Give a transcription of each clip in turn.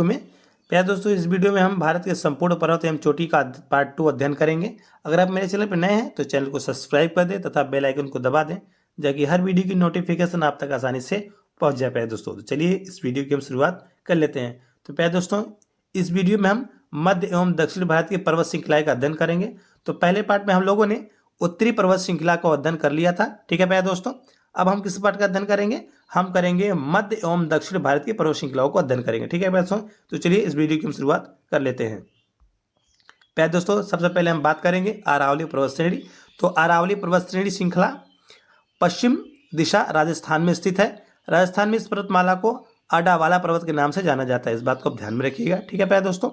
में प्यारे दोस्तों, इस वीडियो में हम भारत के संपूर्ण पर्वत एवं चोटी का पार्ट 2 अध्ययन करेंगे। अगर आप मेरे चैनल पर नए हैं तो चैनल को सब्सक्राइब कर दें तथा बेल आइकन को दबा दें, ताकि हर वीडियो की नोटिफिकेशन आप तक आसानी से पहुंच जाए। प्यारे दोस्तों, तो चलिए इस वीडियो की हम शुरुआत कर लेते हैं। तो प्यारे दोस्तों, इस वीडियो में हम मध्य एवं दक्षिण भारत की पर्वत श्रृंखलाएं का अध्ययन करेंगे। तो पहले पार्ट में हम लोगों ने उत्तरी पर्वत श्रृंखला का अध्ययन कर लिया था। ठीक है प्यारे दोस्तों, अब हम किस पार्ट का अध्ययन करेंगे? हम करेंगे मध्य एवं दक्षिण भारत की पर्वत श्रृंखलाओं को अध्ययन करेंगे। ठीक है प्यारे दोस्तों, तो चलिए इस वीडियो की हम शुरुआत कर लेते हैं। प्यारे दोस्तों, सबसे पहले हम बात करेंगे अरावली पर्वत श्रेणी। तो अरावली पर्वत श्रेणी श्रृंखला पश्चिम दिशा राजस्थान में स्थित है। राजस्थान में इस पर्वतमाला को अडावाला पर्वत के नाम से जाना जाता है, इस बात को आप ध्यान में रखिएगा। ठीक है प्यारे दोस्तों,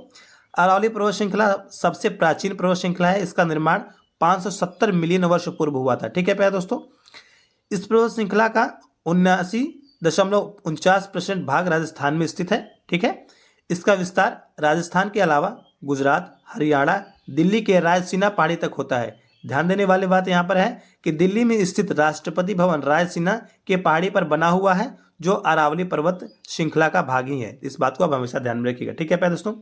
अरावली पर्वत श्रृंखला सबसे प्राचीन पर्वत श्रृंखला है। इसका निर्माण 570 मिलियन वर्ष पूर्व हुआ था। ठीक है प्यारे दोस्तों, इस पर्वत श्रृंखला का 79.49% भाग राजस्थान में स्थित है। ठीक है, इसका विस्तार राजस्थान के अलावा गुजरात, हरियाणा, दिल्ली के रायसीना पहाड़ी तक होता है। ध्यान देने वाली बात यहाँ पर है कि दिल्ली में स्थित राष्ट्रपति भवन रायसीना के पहाड़ी पर बना हुआ है, जो अरावली पर्वत श्रृंखला का भाग ही है। इस बात को आप हमेशा ध्यान में रखिएगा। ठीक है प्यारे दोस्तों,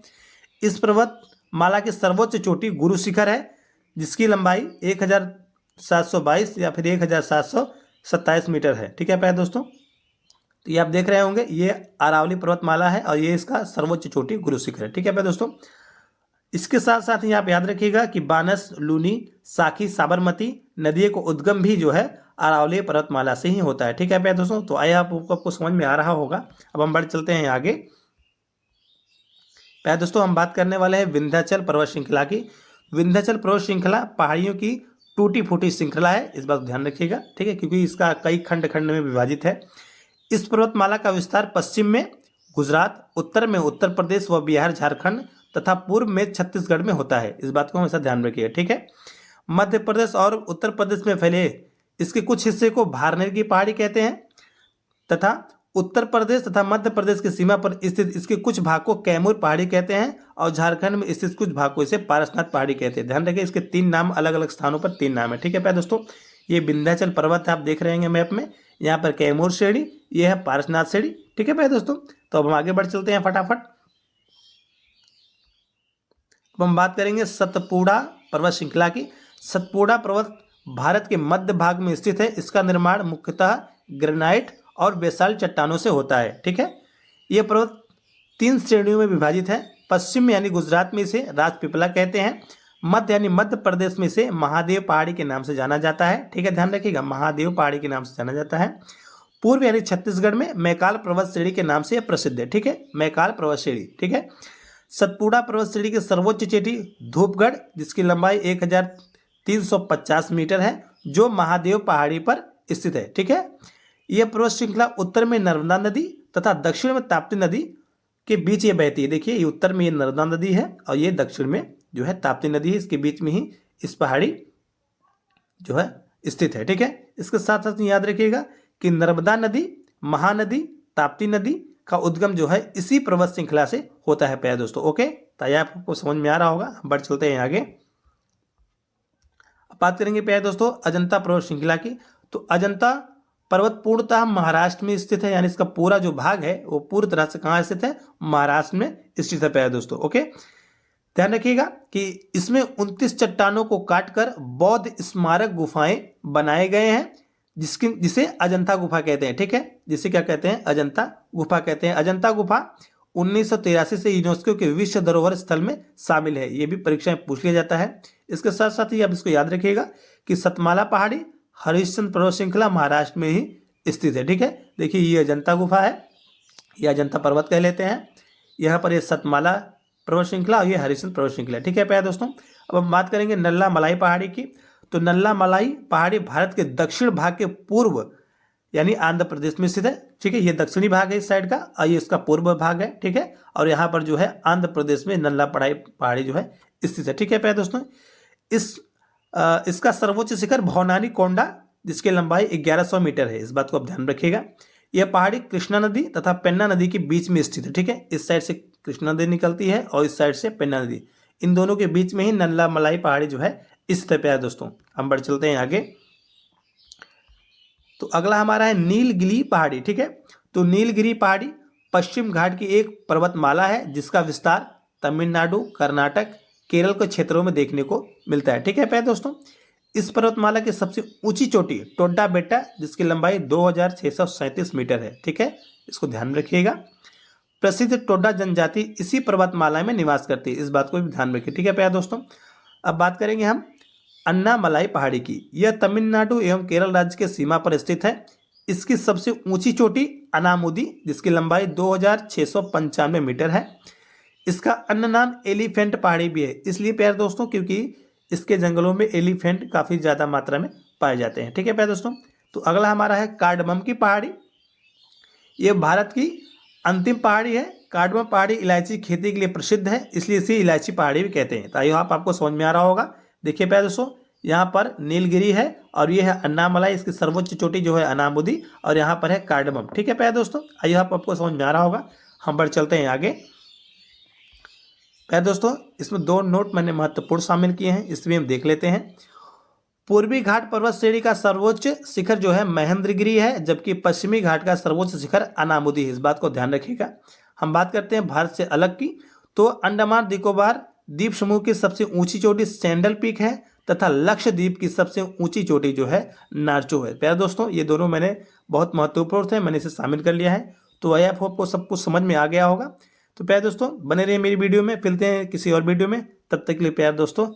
इस पर्वत माला की सर्वोच्च चोटी गुरु शिखर है, जिसकी लंबाई 1722 या फिर 1727 मीटर है। ठीक है प्यारे दोस्तों, तो ये आप देख रहे होंगे, ये अरावली पर्वतमाला है और ये इसका सर्वोच्च चोटी गुरु शिखर है। ठीक है प्यारे दोस्तों, इसके साथ साथ ही आप याद रखिएगा कि बानस, लूनी, साखी, साबरमती नदियों को उद्गम भी जो है अरावली पर्वतमाला से ही होता है। ठीक है प्यारे दोस्तों, तो आया आपको समझ में आ रहा होगा। अब हम बढ़ चलते हैं आगे। प्यारे दोस्तों, हम बात करने वाले हैं विंध्याचल पर्वत श्रृंखला की। विंध्याचल पर्वत श्रृंखला पहाड़ियों की टूटी फूटी श्रृंखला है, इस बात को ध्यान रखिएगा। ठीक है, क्योंकि इसका कई खंड खंड में विभाजित है। इस पर्वतमाला का विस्तार पश्चिम में गुजरात, उत्तर में उत्तर प्रदेश व बिहार, झारखंड तथा पूर्व में छत्तीसगढ़ में होता है। इस बात को हमेशा ध्यान रखिएगा। ठीक है, मध्य प्रदेश और उत्तर प्रदेश में फैले इसके कुछ हिस्से को भारनेर की पहाड़ी कहते हैं, तथा उत्तर प्रदेश तथा मध्य प्रदेश की सीमा पर स्थित इसके कुछ भाग को कैमूर पहाड़ी कहते हैं, और झारखंड में स्थित कुछ भाग को इसे पारसनाथ पहाड़ी कहते हैं। ध्यान रखिए, इसके 3 नाम, अलग अलग स्थानों पर 3 नाम है। ठीक है प्यारे दोस्तों, ये विंध्याचल पर्वत है, आप देख रहे हैं मैप में, यहाँ पर कैमूर श्रेणी, ये है पारसनाथ श्रेणी। ठीक है प्यारे दोस्तों, तो अब हम आगे बढ़ चलते हैं फटाफट। अब हम बात करेंगे सतपुड़ा पर्वत श्रृंखला की। सतपुड़ा पर्वत भारत के मध्य भाग में स्थित है। इसका निर्माण मुख्यतः ग्रेनाइट और बेसाल्ट चट्टानों से होता है। ठीक है, यह पर्वत 3 श्रेणियों में विभाजित है। पश्चिम यानी गुजरात में इसे राजपीपला कहते हैं। मध्य यानी मध्य प्रदेश में इसे महादेव पहाड़ी के नाम से जाना जाता है। ठीक है, ध्यान रखिएगा, महादेव पहाड़ी के नाम से जाना जाता है। पूर्व यानी छत्तीसगढ़ में मैकाल पर्वत श्रेणी के नाम से यह प्रसिद्ध है। ठीक है, मैकाल पर्वत श्रेणी। ठीक है, सतपुड़ा पर्वत श्रेणी की सर्वोच्च चोटी धूपगढ़, जिसकी लंबाई 1350 मीटर है, जो महादेव पहाड़ी पर स्थित है। ठीक है, यह पर्वत श्रृंखला उत्तर में नर्मदा नदी तथा दक्षिण में ताप्ती नदी के बीच ये बहती है। देखिए, ये उत्तर में ये नर्मदा नदी है और ये दक्षिण में जो है ताप्ती नदी है। इसके बीच में ही इस पहाड़ी जो है स्थित है। ठीक है, इसके साथ साथ याद रखिएगा कि नर्मदा नदी, महानदी, ताप्ती नदी का उद्गम जो है इसी पर्वत श्रृंखला से होता है प्यारे दोस्तों। ओके, तो यह आपको समझ में आ रहा होगा। बढ़ चलते हैं आगे। अब बात करेंगे प्यारे दोस्तों अजंता पर्वत श्रृंखला की। तो अजंता पर्वत पूर्णतः महाराष्ट्र में स्थित है, यानी इसका पूरा जो भाग है वो पूरी तरह से कहाँ स्थित है? महाराष्ट्र में स्थित है प्यारे दोस्तों। ओके, ध्यान रखिएगा कि इसमें 29 चट्टानों को काटकर बौद्ध स्मारक गुफाएं बनाए गए हैं, जिसे अजंता गुफा कहते हैं। ठीक है, जिसे क्या कहते हैं? अजंता गुफा कहते हैं। अजंता गुफा 1983 से यूनेस्को के विश्व धरोहर स्थल में शामिल है। ये भी परीक्षा में पूछ लिया जाता है। इसके साथ साथ ही आप इसको याद रखिएगा कि सतमाला पहाड़ी हरिश्चंद्र पर्वत श्रृंखला महाराष्ट्र में ही स्थित है। ठीक है, देखिए ये अजंता गुफा है, ये अजंता पर्वत कह लेते हैं। यहाँ पर ये सतमाला पर्वत श्रृंखला और ये हरिश्चंद्र पर्वत श्रृंखला। ठीक है प्यारे दोस्तों, अब हम बात करेंगे नल्ला मलाई पहाड़ी की। तो नल्ला मलाई पहाड़ी भारत के दक्षिण भाग के पूर्व यानी आंध्र प्रदेश में स्थित है। ठीक है, ये दक्षिणी भाग है इस साइड का और ये इसका पूर्व भाग है। ठीक है, और यहाँ पर जो है आंध्र प्रदेश में नल्ला पहाड़ी जो है स्थित है। ठीक है प्यारे दोस्तों, इसका सर्वोच्च शिखर भवनानी कोंडा, जिसकी लंबाई 1100 मीटर है। इस बात को आप ध्यान रखिएगा। यह पहाड़ी कृष्णा नदी तथा पेन्ना नदी के बीच में स्थित है। ठीक है, इस साइड से कृष्णा नदी निकलती है और इस साइड से पेन्ना नदी, इन दोनों के बीच में ही नल्ला मलाई पहाड़ी जो है स्थित है प्यारे दोस्तों। हम बढ़ चलते हैं आगे। तो अगला हमारा है नीलगिरी पहाड़ी। ठीक है, तो नीलगिरी पहाड़ी पश्चिम घाट की एक पर्वतमाला है जिसका विस्तार तमिलनाडु, कर्नाटक, केरल के क्षेत्रों में देखने को मिलता है। ठीक है प्यारे दोस्तों, इस पर्वतमाला की सबसे ऊंची चोटी टोड्डा बेट्टा, जिसकी लंबाई 2637 मीटर है। ठीक है, इसको ध्यान में रखिएगा। प्रसिद्ध टोड्डा जनजाति इसी पर्वतमाला में निवास करती है, इस बात को भी ध्यान में रखिए। ठीक है प्यारे दोस्तों, अब बात करेंगे हम अन्नामलाई पहाड़ी की। यह तमिलनाडु एवं केरल राज्य के सीमा पर स्थित है। इसकी सबसे ऊंची चोटी अनामुदी, जिसकी लंबाई 2695 मीटर है। इसका अन्य नाम एलिफेंट पहाड़ी भी है, इसलिए प्यारे दोस्तों क्योंकि इसके जंगलों में एलिफेंट काफ़ी ज़्यादा मात्रा में पाए जाते हैं। ठीक है प्यारे दोस्तों, तो अगला हमारा है कार्डमम की पहाड़ी। ये भारत की अंतिम पहाड़ी है। कार्डमम पहाड़ी इलायची खेती के लिए प्रसिद्ध है, इसलिए इसे इलायची पहाड़ी भी कहते हैं। तो आइए आपको समझ में आ रहा होगा। देखिए प्यारे दोस्तों, यहाँ पर नीलगिरी है और ये है अन्नामलाई, इसकी सर्वोच्च चोटी जो है अनामुदी, और यहाँ पर है कार्डमम। ठीक है प्यारे दोस्तों, आइए आपको समझ में आ रहा होगा। हम बढ़ चलते हैं आगे। प्यारे दोस्तों, इसमें 2 नोट मैंने महत्वपूर्ण शामिल किए हैं, इसमें हम देख लेते हैं। पूर्वी घाट पर्वत श्रेणी का सर्वोच्च शिखर जो है महेंद्रगिरी है, जबकि पश्चिमी घाट का सर्वोच्च शिखर अनामुदी है, इस बात को ध्यान रखिएगा। हम बात करते हैं भारत से अलग की, तो अंडमान निकोबार द्वीप समूह की सबसे ऊंची चोटी सैंडल पीक है तथा लक्षद्वीप की सबसे ऊंची चोटी जो है नार्चो है। प्यारे दोस्तों, ये दोनों मैंने बहुत महत्वपूर्ण थे, मैंने इसे शामिल कर लिया है। तो आई आपको सब कुछ समझ में आ गया होगा। तो प्यारे दोस्तों, बने रहिए मेरी वीडियो में, मिलते हैं किसी और वीडियो में, तब तक के लिए प्यारे दोस्तों